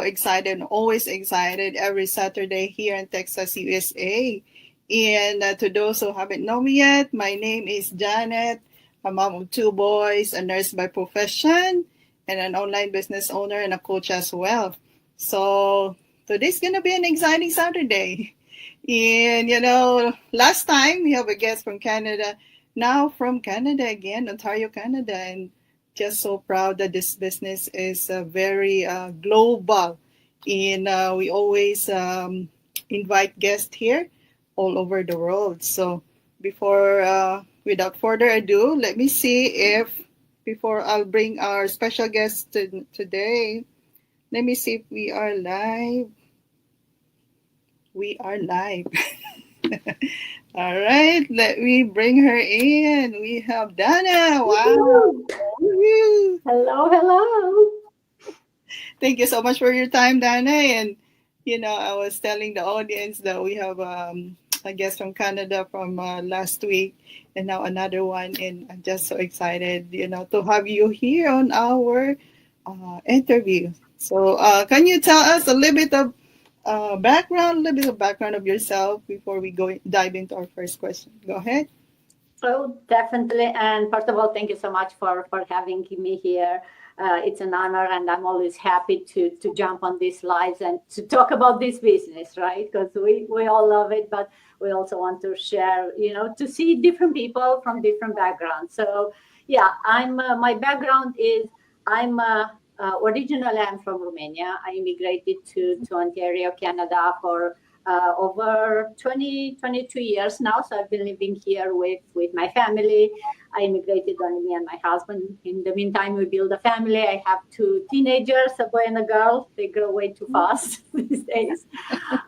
excited, always excited every Saturday here in Texas, USA. And to those who haven't known me yet, my name is Janet, a mom of two boys, a nurse by profession, and an online business owner and a coach as well. So today's gonna be an exciting Saturday. And last time we have a guest from Canada, now from Canada again, Ontario, Canada, and just so proud that this business is very global. And we always invite guests here all over the world. So without further ado, let me see if before I'll bring our special guest today, let me see if we are live. We are live. All right, let me bring her in. We have Dana. Wow. Hello, hello. Thank you so much for your time, Dana. And, I was telling the audience that we have a guest from Canada from last week and now another one. And I'm just so excited, to have you here on our interview. So can you tell us a little bit of background of yourself before we dive into our first question? Go ahead. Oh, definitely. And first of all, thank you so much for having me here. It's an honor, and I'm always happy to jump on these lives and to talk about this business, right? Because we all love it, but we also want to share, to see different people from different backgrounds. So, yeah, my background is originally I'm from Romania. I immigrated to Ontario, Canada for over 22 years now. So I've been living here with my family. I immigrated, only me and my husband. In the meantime, we built a family. I have two teenagers, a boy and a girl. They grow way too fast these days.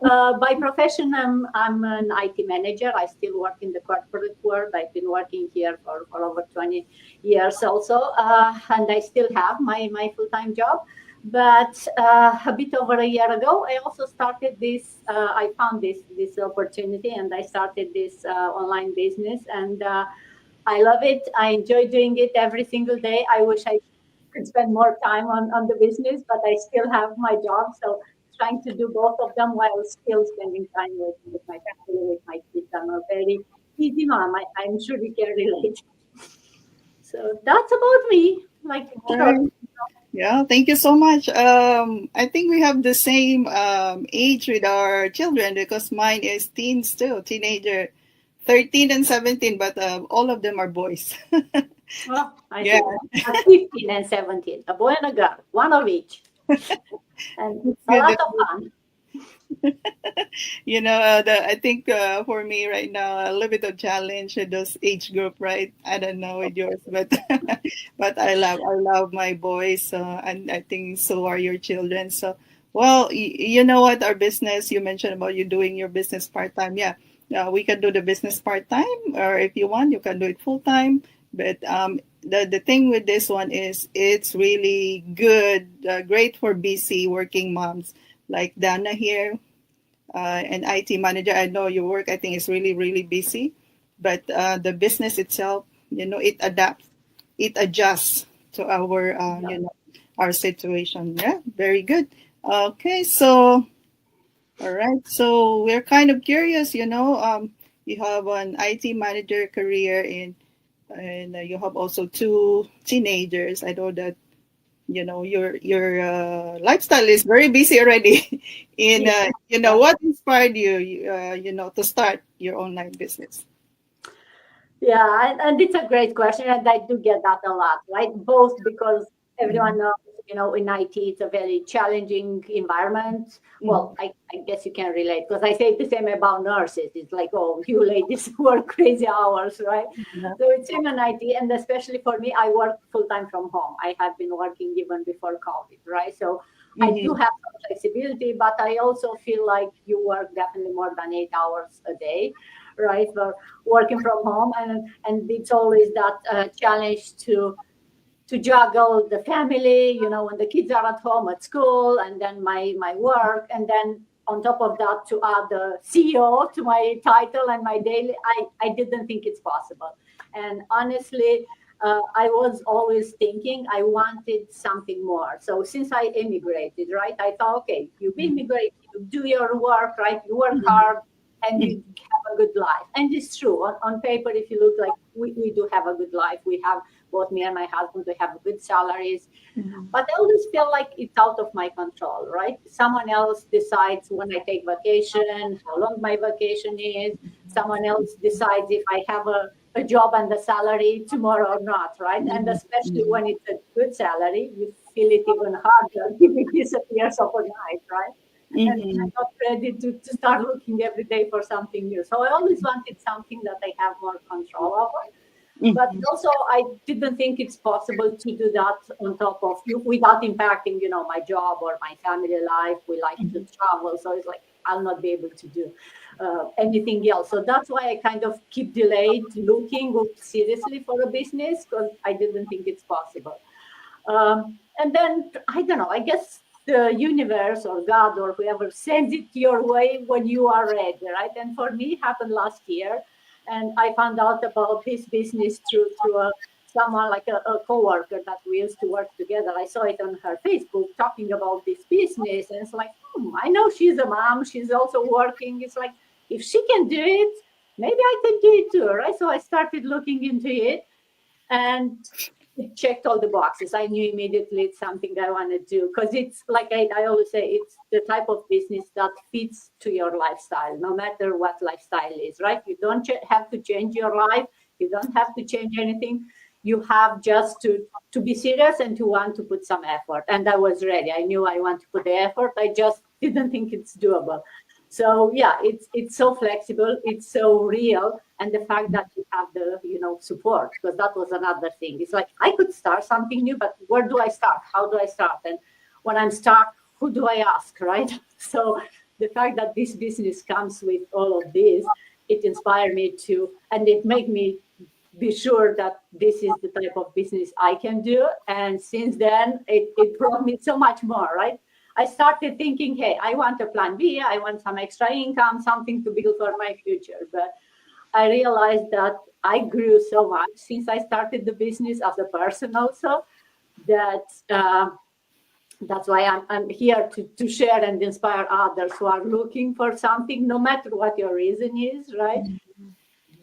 By profession, I'm an IT manager. I still work in the corporate world. I've been working here for over 20 years also. And I still have my full-time job. But a bit over a year ago, I also started this. I found this opportunity, and I started this online business, and I love it. I enjoy doing it every single day. I wish I could spend more time on the business, but I still have my job, so trying to do both of them while still spending time with my family, with my kids. I'm a very easy mom. I'm sure you can relate. So that's about me. Sure. Yeah, thank you so much. I think we have the same age with our children because mine is teens too, teenager, 13 and 17, but all of them are boys. Well, I see. 15 and 17, a boy and a girl, one of each. And it's a lot of fun. I think for me right now, a little bit of challenge in those age group, right? I don't know with yours, but but I love my boys, and I think so are your children. So, well, you know what? Our business, you mentioned about you doing your business part time. Yeah, we can do the business part time, or if you want, you can do it full time. But the thing with this one is it's really good, great for busy working moms like Dana here, an IT manager. I know your work, I think, is really, really busy, but the business itself, it adapts, it adjusts to our situation. Yeah, very good. Okay, so, all right. So we're kind of curious, you have an IT manager career and you have also two teenagers. I know that your lifestyle is very busy already. In what inspired you to start your online business? Yeah, and it's a great question, and I do get that a lot, right? Both because everyone knows, in IT, it's a very challenging environment. Well, I guess you can relate because I say the same about nurses. It's like, oh, you ladies work crazy hours, right? Yeah. So it's in an IT, and especially for me, I work full time from home. I have been working even before COVID, right? So I do have some flexibility, but I also feel like you work definitely more than 8 hours a day, right? For working from home, and it's always that challenge to juggle the family, when the kids are at home at school, and then my work, and then on top of that to add the CEO to my title and my daily. I didn't think it's possible, and honestly, I was always thinking I wanted something more. So since I immigrated, right, I thought, okay, you immigrate, you do your work, right, you work hard, and you have a good life. And it's true. On paper, if you look like we do have a good life. We have, both me and my husband, we have good salaries. But I always feel like it's out of my control, right? Someone else decides when I take vacation, how long my vacation is. Someone else decides if I have a job and the salary tomorrow or not, right? And especially when it's a good salary, you feel it even harder if it disappears overnight, right? And I'm Mhm. not ready to start looking every day for something new. So I always wanted something that I have more control over. But Mhm. also, I didn't think it's possible to do that on top of you without impacting, my job or my family life. We like to travel, so it's like I'll not be able to do anything else. So that's why I kind of keep delayed looking seriously for a business because I didn't think it's possible. And then I don't know. I guess the universe or God or whoever sends it your way when you are ready, right? And for me, it happened last year, and I found out about this business through someone like a coworker that we used to work together. I saw it on her Facebook talking about this business, and it's like, I know she's a mom. She's also working. It's like if she can do it, maybe I can do it too, right? So I started looking into it, and it checked all the boxes. I knew immediately it's something I want to do because it's like I always say, it's the type of business that fits to your lifestyle, no matter what lifestyle is, right? You don't have to change your life. You don't have to change anything. You have just to be serious and to want to put some effort. And I was ready. I knew I want to put the effort. I just didn't think it's doable. So yeah, it's so flexible, it's so real, and the fact that you have the support, because that was another thing. It's like I could start something new, but where do I start? How do I start? And when I'm stuck, who do I ask, right? So the fact that this business comes with all of this, it inspired me to, and it made me be sure that this is the type of business I can do. And since then, it brought me so much more, right? I started thinking, hey, I want a plan B, I want some extra income, something to build for my future. But I realized that I grew so much since I started the business as a person also, that that's why I'm here to share and inspire others who are looking for something, no matter what your reason is, right?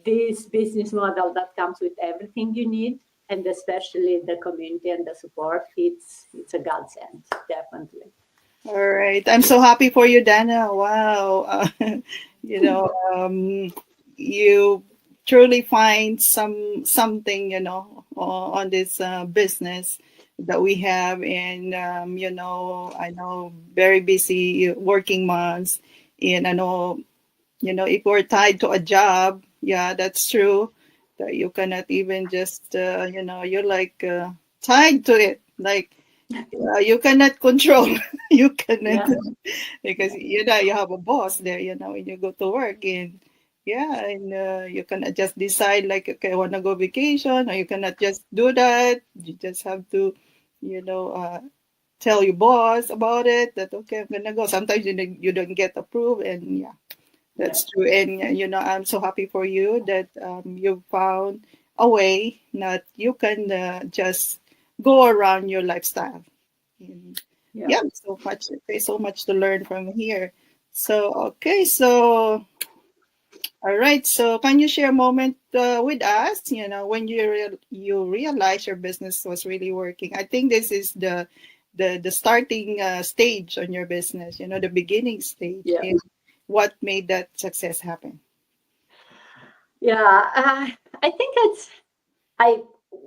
This business model that comes with everything you need, and especially the community and the support, it's a godsend, definitely. All right. I'm so happy for you, Dana. Wow. You know, you truly find something, on this business that we have. And, I know very busy working moms. And I know, if we're tied to a job, yeah, that's true. That you cannot even just, you're like tied to it. Like, you cannot control. You cannot, Yeah, because yeah, you have a boss there, when you go to work. And yeah, and you cannot just decide like, okay, I want to go vacation, or you cannot just do that. You just have to, you know uh, tell your boss about it, that okay, I'm gonna go. Sometimes you don't get approved. And yeah, yeah. that's true. And I'm so happy for you that you found a way that you can just go around your lifestyle. And Yeah. yeah, so much. There's so much to learn from here. So okay, so all right. So can you share a moment with us? When you realize your business was really working. I think this is the starting stage on your business. The beginning stage. Yeah. And what made that success happen? Yeah, I think it's I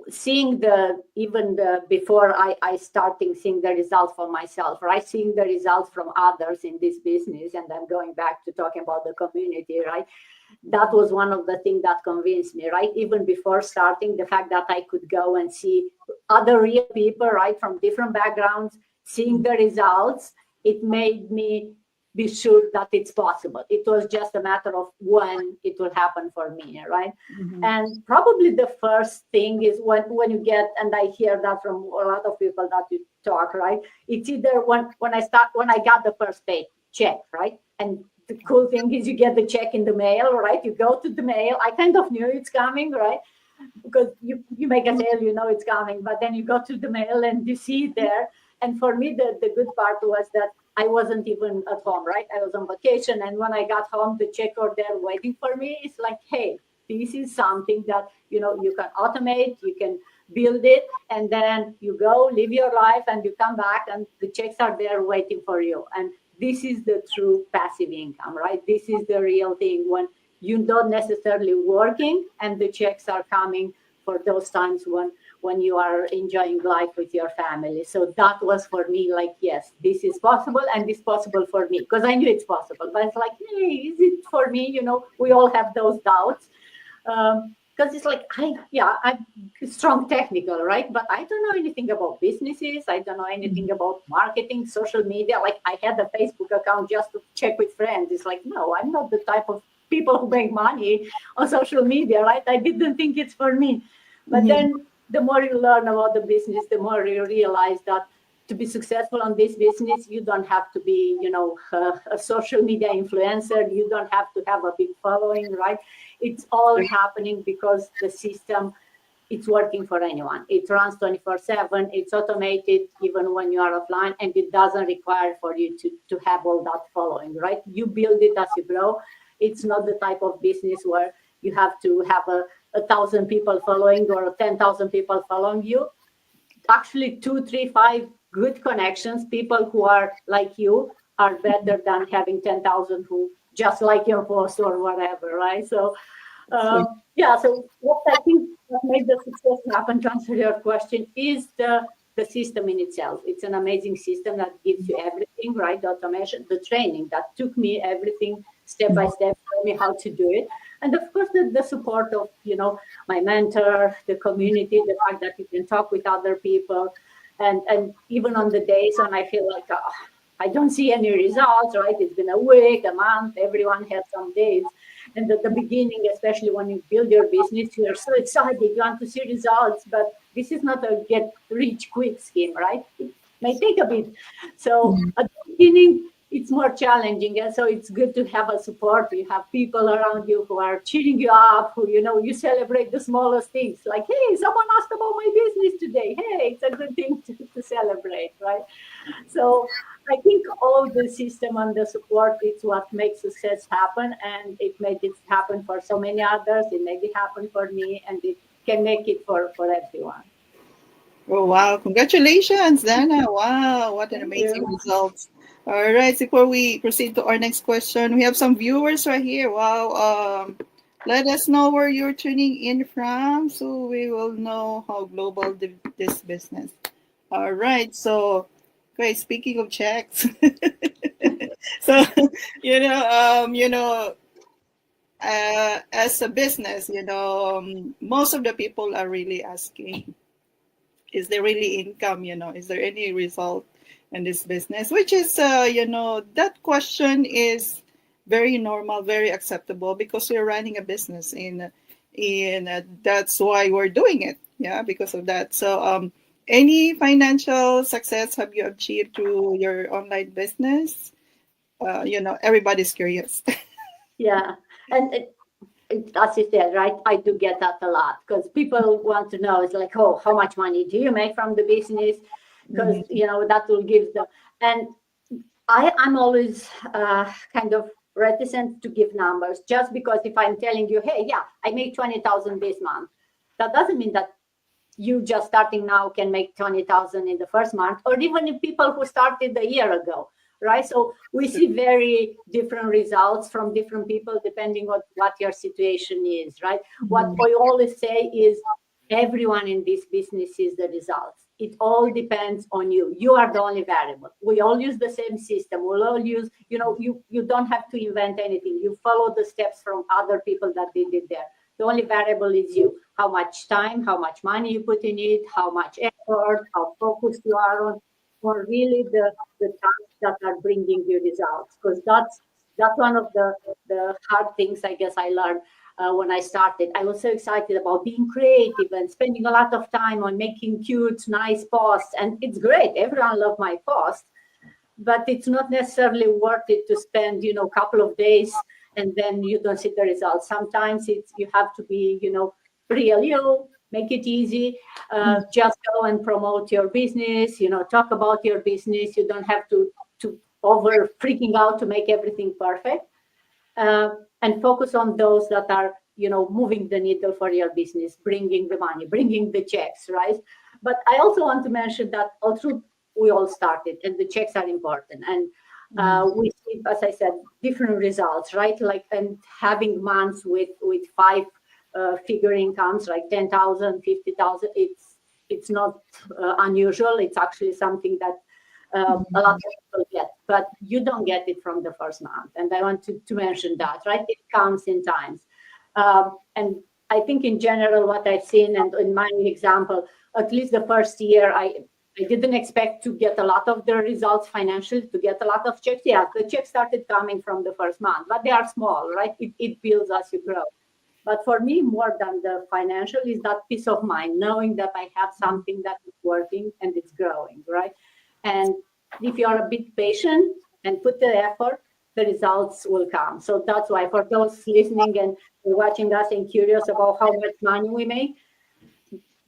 seeing the even the before I starting seeing the results for myself, right? Seeing the results from others in this business, and then going back to talking about the community, right? That was one of the things that convinced me, right? Even before starting, the fact that I could go and see other real people, right, from different backgrounds, seeing the results, it made me be sure that it's possible. It was just a matter of when it will happen for me, right? Mhm. And probably the first thing is when you get, and I hear that from a lot of people that you talk, right? It's either when I got the first pay check, right? And the cool thing is you get the check in the mail, right? You go to the mail. I kind of knew it's coming, right? because you make a sale, you know it's coming, but then you go to the mail and you see it there. And for me, the good part was that I wasn't even at home, right? I was on vacation. And when I got home, the check were there waiting for me. It's like, hey, this is something that, you know, you can automate, you can build it, and then you go live your life and you come back and the checks are there waiting for you. And this is the true passive income, right? This is the real thing when you're not necessarily working and the checks are coming for those times when you are enjoying life with your family. So that was for me like, yes, this is possible, and it's possible for me, because I knew it's possible. But it's like, hey, is it for me? You know, we all have those doubts. Because it's like, I'm strong technical, right? But I don't know anything about businesses. I don't know anything about marketing, social media. Like, I had a Facebook account just to check with friends. It's like, no, I'm not the type of people who make money on social media, right? I didn't think it's for me. But then the more you learn about the business, the more you realize that to be successful on this business, you don't have to be, you know, a social media influencer. You don't have to have a big following, right? It's all happening because the system, it's working for anyone. It runs 24/7. It's automated even when you are offline, and it doesn't require for you to have all that following, right? You build it as you grow. It's not the type of business where you have to have a 1,000 people following or 10,000 people following you. Actually, 2, 3, 5 good connections, people who are like you, are better than having 10,000 who just like your post or whatever, right? So, so what I think what made the success happen, to answer your question, is the system in itself. It's an amazing system that gives you everything, right? The automation, the training that took me everything step by step, showed me how to do it. And of course, the support of, you know, my mentor, the community, the fact that you can talk with other people. And even on the days when I feel like, I don't see any results, right? It's been a week, a month, everyone has some days. And at the beginning, especially when you build your business, you're so excited, you want to see results, but this is not a get rich quick scheme, right? It may take a bit. So at the beginning, it's more challenging. And so it's good to have a support. You have people around you who are cheering you up, who, you know, you celebrate the smallest things. Like, hey, someone asked about my business today. Hey, it's a good thing to celebrate, right? So I think all the system and the support is what makes success happen. And it made it happen for so many others. It made it happen for me, and it can make it for everyone. Oh, wow. Congratulations, Dana. Wow, what an Thank amazing you. result. All right, so before we proceed to our next question, we have some viewers right here. Wow. Let us know where you're tuning in from so we will know how global this business. All right, so, okay, speaking of checks. So, as a business, most of the people are really asking, is there really income? Is there any result in this business? Which is, that question is very normal, very acceptable because we're running a business in that's why we're doing it. Yeah, because of that. So, any financial success have you achieved through your online business? Everybody's curious. Yeah. And as you said, right, I do get that a lot because people want to know, it's like, oh, how much money do you make from the business? Because, you know, that will give them. And I'm always kind of reticent to give numbers, just because if I'm telling you, hey, yeah, I make 20,000 this month, that doesn't mean that you just starting now can make 20,000 in the first month, or even if people who started a year ago, right? So we see very different results from different people depending on what your situation is, right? What I always say is everyone in this business sees the results. It all depends on you. You are the only variable. We all use the same system. We'll all use, you don't have to invent anything. You follow the steps from other people that did it there. The only variable is you. How much time, how much money you put in it, how much effort, how focused you are on really the tasks that are bringing you results. Because that's one of the hard things I guess I learned when I started. I was so excited about being creative and spending a lot of time on making cute, nice posts. And it's great. Everyone loved my posts. But it's not necessarily worth it to spend, a couple of days and then you don't see the results. Sometimes you have to be, real you, make it easy. Just go and promote your business, talk about your business. You don't have to over freaking out to make everything perfect. uh, and focus on those that are moving the needle for your business, bringing the money, bringing the checks, right? But I also want to mention that although we all started and the checks are important, and we see, as I said, different results, right? Like, and having months with five figure incomes, like 10,000, 50,000, it's not unusual. It's actually something that a lot of people get, but you don't get it from the first month. And I want to mention that, right? It comes in times. And I think in general, what I've seen, and in my example, at least the first year, I didn't expect to get a lot of the results financially, to get a lot of checks. Yeah, the checks started coming from the first month, but they are small, right? It builds as you grow. But for me, more than the financial is that peace of mind, knowing that I have something that is working and it's growing, right? And if you are a bit patient and put the effort, the results will come. So that's why, for those listening and watching us and curious about how much money we make,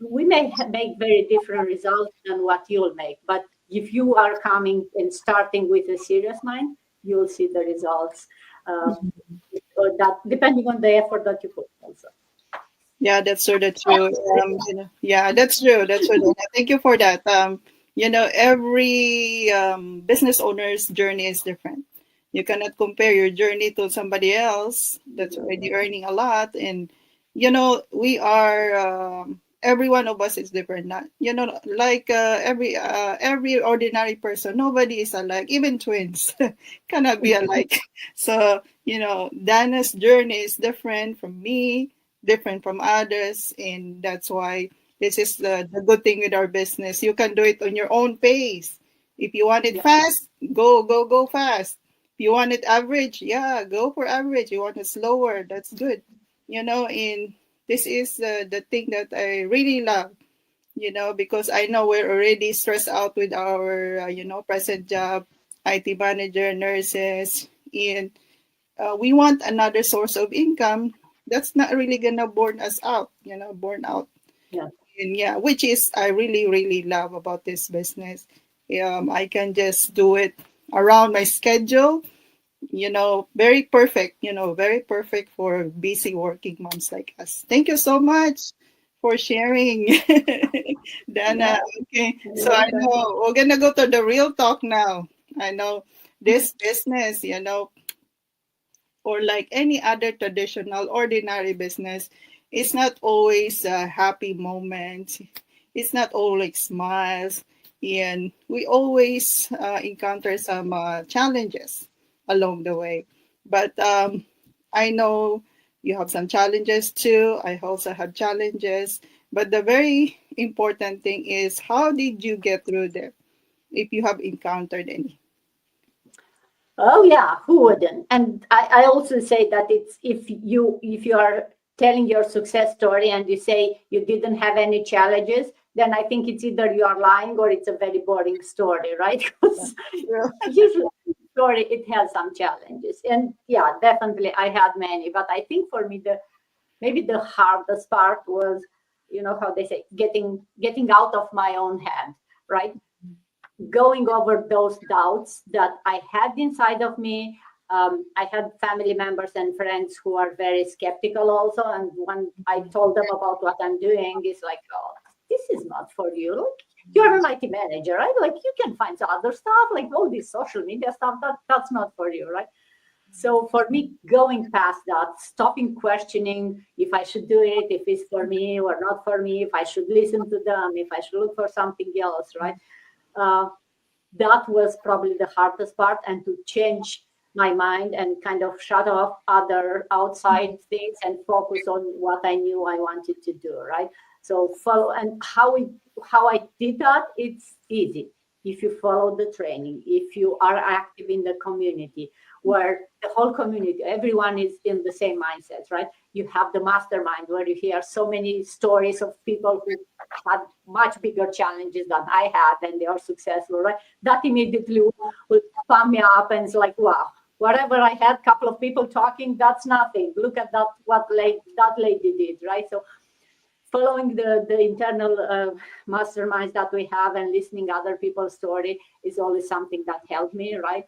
we may make very different results than what you'll make. But if you are coming and starting with a serious mind, you will see the results. Or that, depending on the effort that you put, also. Yeah, that's true. That's true. Yeah, that's true. That's true. Thank you for that. Every business owner's journey is different. You cannot compare your journey to somebody else that's already earning a lot. And, we are, every one of us is different. Not, like every ordinary person, nobody is alike. Even twins cannot be alike. So, Dana's journey is different from me, different from others, and that's why this is the good thing with our business. You can do it on your own pace. If you want it fast, go fast. If you want it average, yeah, go for average. You want it slower, that's good. And this is the thing that I really love, because I know we're already stressed out with our, present job, IT manager, nurses, and we want another source of income that's not really gonna burn us out, burn out. Yeah. And yeah, which is I really, really love about this business. I can just do it around my schedule, very perfect, very perfect for busy working moms like us. Thank you so much for sharing, Dana. Okay, so I know we're gonna go to the real talk now. I know this business, or like any other traditional, ordinary business, it's not always a happy moment. It's not always smiles. And we always encounter some challenges along the way. But I know you have some challenges too. I also have challenges. But the very important thing is, how did you get through them, if you have encountered any? Oh yeah, who wouldn't? And I also say that it's if you are telling your success story and you say you didn't have any challenges, then I think it's either you are lying or it's a very boring story, right? Because usually story it has some challenges. And yeah, definitely I had many. But I think for me maybe the hardest part was, how they say, getting out of my own head, right? Going over those doubts that I had inside of me. I had family members and friends who are very skeptical also. And when I told them about what I'm doing, it's like, oh, this is not for you. Like, you're an IT manager, right? Like, you can find some other stuff, like all this social media stuff, that's not for you, right? So for me, going past that, stopping questioning if I should do it, if it's for me or not for me, if I should listen to them, if I should look for something else, right? That was probably the hardest part, and to change my mind and kind of shut off other outside things and focus on what I knew I wanted to do, right? So follow, and how I did that, it's easy. If you follow the training, if you are active in the community, where the whole community, everyone is in the same mindset, right? You have the mastermind where you hear so many stories of people who had much bigger challenges than I had and they are successful, right? That immediately will pump me up and it's like, wow, whatever I had, couple of people talking, that's nothing. Look at that, that lady did, right? So following the internal masterminds that we have and listening other people's story is always something that helped me, right?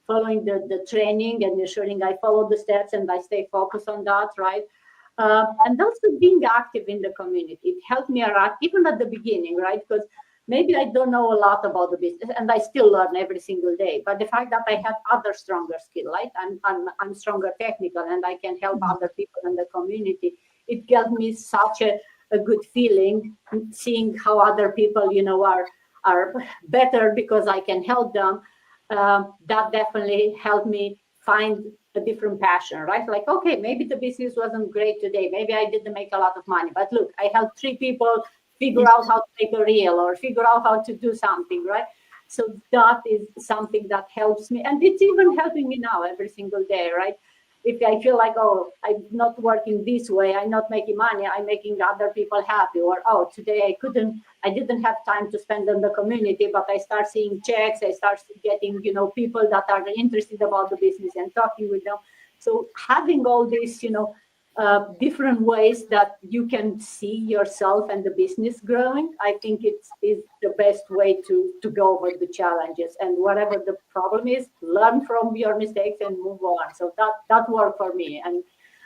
Following the training and ensuring I follow the steps and I stay focused on that, right? And also being active in the community. It helped me a lot, even at the beginning, right? Because maybe I don't know a lot about the business and I still learn every single day. But the fact that I have other stronger skill, right? I'm stronger technical and I can help other people in the community. It gives me such a good feeling seeing how other people, are better because I can help them. That definitely helped me find a different passion, right? Like, okay, maybe the business wasn't great today. Maybe I didn't make a lot of money, but look, I helped 3 people figure out how to make a reel or figure out how to do something, right? So that is something that helps me. And it's even helping me now every single day, right? If I feel like, oh, I'm not working this way, I'm not making money, I'm making other people happy, or oh, today I didn't have time to spend in the community, but I start seeing checks, I start getting, people that are interested about the business and talking with them. So having all these, different ways that you can see yourself and the business growing, I think it's is the best way to go over the challenges. And whatever the problem is, learn from your mistakes and move on. So that worked for me. And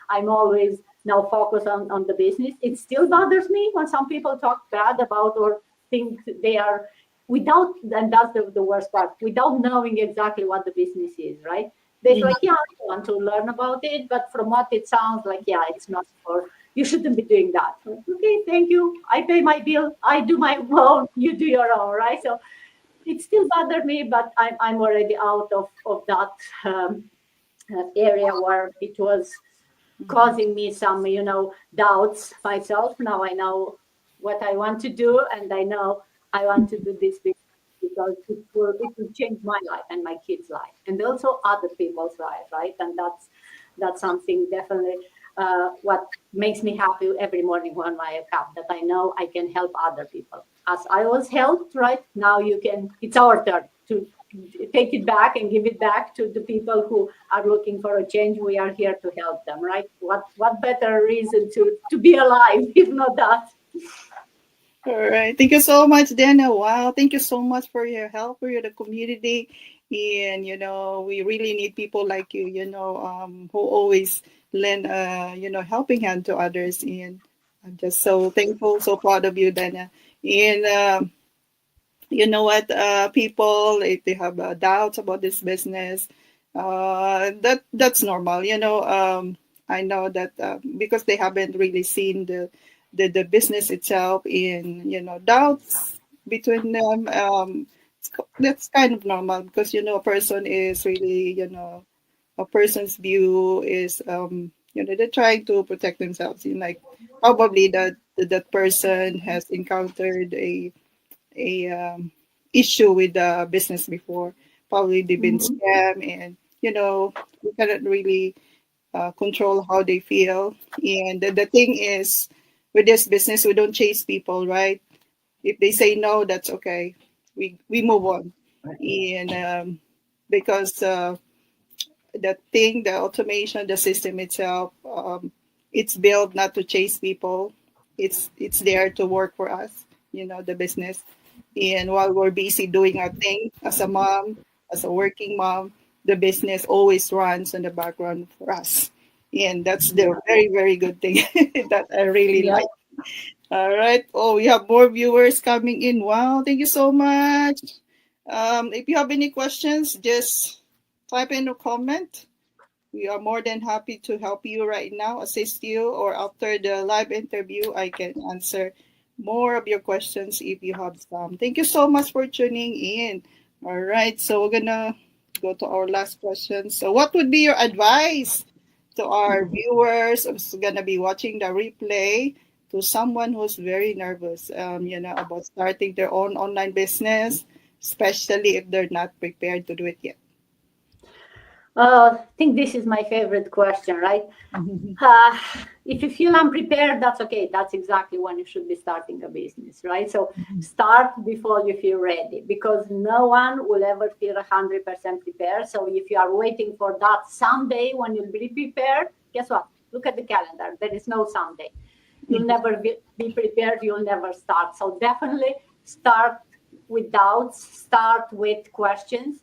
I'm always now focused on the business. It still bothers me when some people talk bad about or think they are without, and that's the worst part, without knowing exactly what the business is, right? They're like, yeah, I want to learn about it, but from what it sounds like, yeah, it's not for, you shouldn't be doing that. Okay, thank you. I pay my bill. I do my own. You do your own, right? So it still bothers me, but I'm already out of that area where it was causing me some, doubts myself. Now I know what I want to do, and I know I want to do this because it will change my life and my kids' life, and also other people's life, right? And that's something definitely what makes me happy every morning when I wake up. That I know I can help other people. As I was helped, right now it's our turn to take it back and give it back to the people who are looking for a change. We are here to help them, right? What better reason to be alive if not that? All right. Thank you so much, Dana. Wow. Thank you so much for your help for the community. And, we really need people like you, who always lend, helping hand to others. And I'm just so thankful, so proud of you, Dana. And, you know what, people, if they have doubts about this business, that's normal. I know that because they haven't really seen the business itself, in doubts between them. That's kind of normal because a person is really a person's view is they're trying to protect themselves. Like probably that person has encountered a issue with the business before. Probably they've been Mhm. scammed, and we cannot really control how they feel. And the thing is, with this business, we don't chase people, right? If they say no, that's okay. We move on, and because the automation, the system itself, it's built not to chase people. It's there to work for us. The business. And while we're busy doing our thing as a mom, as a working mom, the business always runs in the background for us. And that's the very, very good thing that I really Yeah. like. All right. Oh, we have more viewers coming in. Wow. Thank you so much. If you have any questions, just type in a comment. We are more than happy to help you right now, assist you, or after the live interview, I can answer more of your questions if you have some. Thank you so much for tuning in. All right, so we're gonna go to our last question. So, what would be your advice to our viewers who's gonna be watching the replay, to someone who's very nervous, about starting their own online business, especially if they're not prepared to do it yet? I think this is my favorite question, right? Uh, if you feel unprepared, that's okay. That's exactly when you should be starting a business, right? So start before you feel ready, because no one will ever feel 100% prepared. So if you are waiting for that someday when you'll be prepared, guess what? Look at the calendar. There is no someday. you'll never be prepared, you'll never start. So definitely start with doubts, start with questions,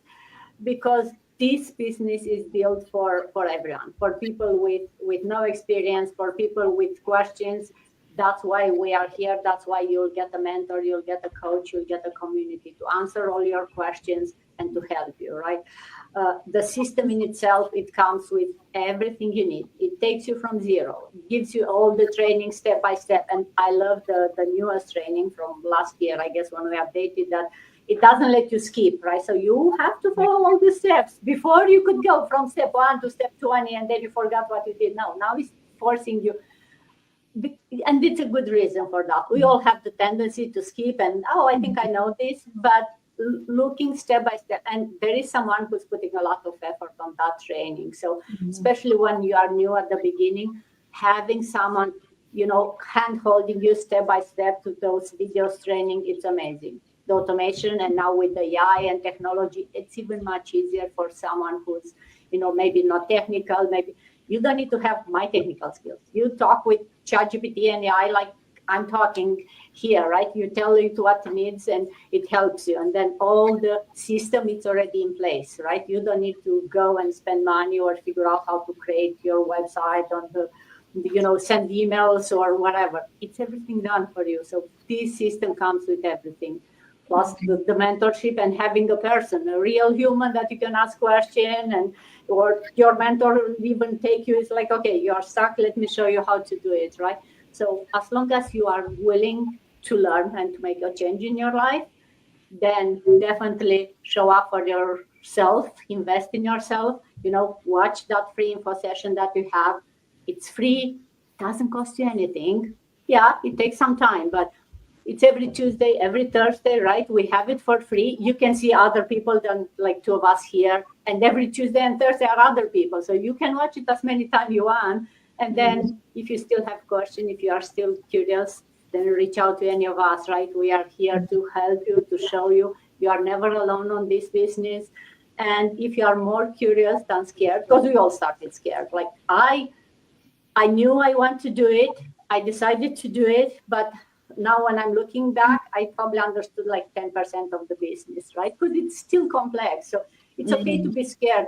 because this business is built for everyone, for people with no experience, for people with questions. That's why we are here. That's why you'll get a mentor, you'll get a coach, you'll get a community to answer all your questions and to help you, right? The system in itself, it comes with everything you need. It takes you from zero, gives you all the training step by step. And I love the newest training from last year, I guess, when we updated that. It doesn't let you skip, right? So you have to follow all the steps before you could go from step 1 to step 20, and then you forgot what you did. Now it's forcing you. And it's a good reason for that. We all have the tendency to skip and, I think I know this, but looking step by step, and there is someone who's putting a lot of effort on that training. So especially when you are new at the beginning, having someone, hand holding you step by step to those videos training, it's amazing. The automation, and now with the AI and technology, it's even much easier for someone who's, maybe not technical. Maybe you don't need to have my technical skills. You talk with ChatGPT and AI like I'm talking here, right? You tell it what it needs and it helps you. And then all the system, it's already in place, right? You don't need to go and spend money or figure out how to create your website on the, send emails or whatever. It's everything done for you. So this system comes with everything. Plus the mentorship and having a person, a real human that you can ask question, and or your mentor will even take you. It's like, okay, you are stuck. Let me show you how to do it, right? So as long as you are willing to learn and to make a change in your life, then definitely show up for yourself, invest in yourself, watch that free info session that you have. It's free, doesn't cost you anything. Yeah, it takes some time, but it's every Tuesday, every Thursday, right? We have it for free. You can see other people than like two of us here. And every Tuesday and Thursday are other people. So you can watch it as many times you want. And then if you still have questions, if you are still curious, then reach out to any of us, right? We are here to help you, to show you. You are never alone on this business. And if you are more curious than scared, because we all started scared. Like I knew I want to do it. I decided to do it, but now when I'm looking back, I probably understood like 10% of the business, right? Because it's still complex. So it's okay to be scared.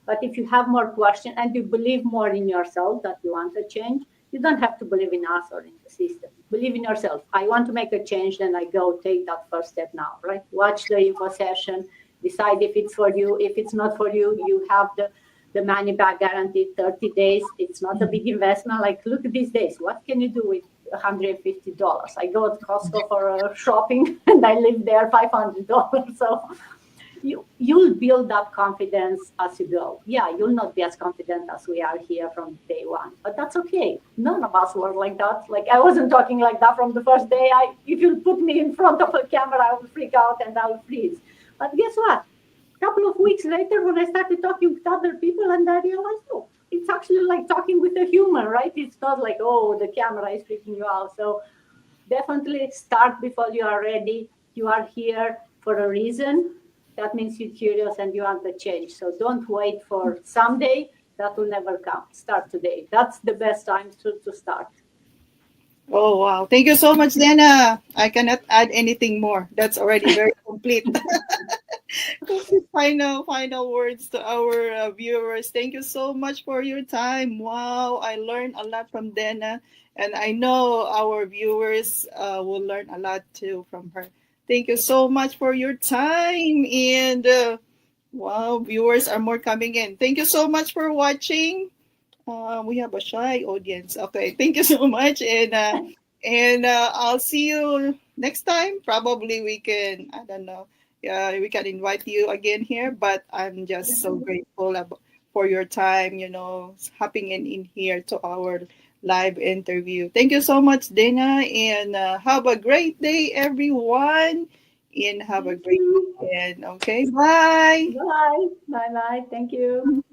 But if you have more questions and you believe more in yourself that you want to change, you don't have to believe in us or in the system. Believe in yourself. I want to make a change, then I go take that first step now, right? Watch the info session, decide if it's for you. If it's not for you, you have the money back guaranteed 30 days. It's not a big investment. Like, look at these days. What can you do with $150? I go to Costco for shopping and I live there $500. So you'll build up confidence as you go. Yeah, you'll not be as confident as we are here from day one, but that's okay. None of us were like that. Like, I wasn't talking like that from the first day. If you put me in front of a camera, I will freak out and I will freeze. But guess what? A couple of weeks later, when I started talking with other people, and I realized, oh, it's actually like talking with a human, right? It's not like, oh, the camera is freaking you out. So definitely start before you are ready. You are here for a reason. That means you're curious and you want to change. So don't wait for someday. That will never come. Start today. That's the best time to start. Oh, wow. Thank you so much, Dana. I cannot add anything more. That's already very complete. Final words to our viewers. Thank you so much for your time. Wow, I learned a lot from Dana, and I know our viewers will learn a lot too from her. Thank you so much for your time, and wow, viewers are more coming in. Thank you so much for watching. We have a shy audience. Okay, thank you so much, and I'll see you next time. Probably we can, I don't know. Yeah, we can invite you again here, but I'm just so grateful for your time, hopping in here to our live interview. Thank you so much, Dana, and have a great day, everyone, and have a great weekend. Okay, bye. Bye. Bye-bye. Thank you.